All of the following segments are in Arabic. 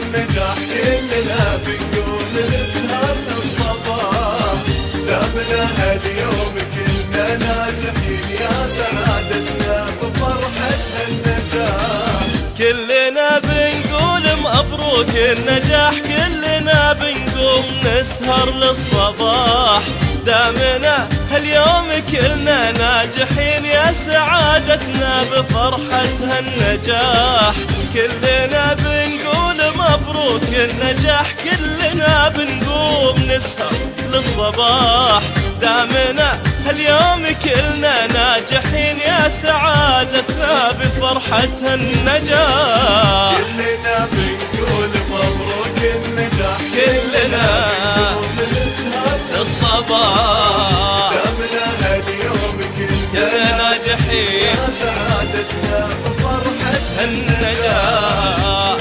النجاح كلنا بنقوم نسهر للصباح، دامنا هاليوم كلنا ناجحين يا سعادتنا بفرحة النجاح. كلنا بنقول مبروك النجاح، كلنا بنقوم نسهر للصباح، دامنا هاليوم كلنا ناجحين يا سعادتنا بفرحة هالنجاح. كلنا بنقول مبروك النجاح، كلنا بنقوم نسهر للصباح، دامنا هاليوم كلنا ناجحين يا سعادتنا بفرحة النجاح. كلنا بنقول مبروك النجاح، كلنا بنقوم نسهر للصباح، دامنا هاليوم كلنا ناجحين يا سعادتنا بفرحة النجاح.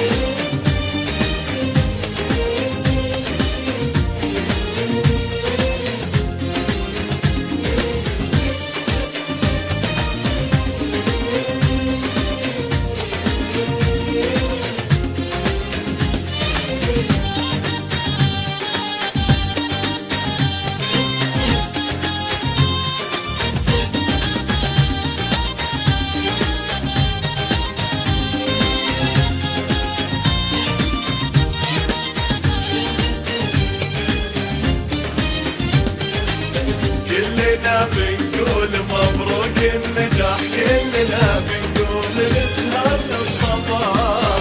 كلنا بنقول مبروك النجاح، كلنا بنقول نسهر للصباح،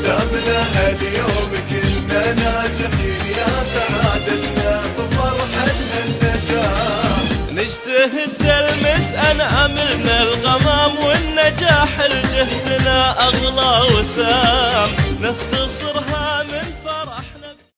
دامنا هاليوم كلنا ناجحين يا سعادتنا بفرحة النجاح. نجتهد نلمس أملنا الغمام والنجاح لجهدنا أغلى وسام، نختصر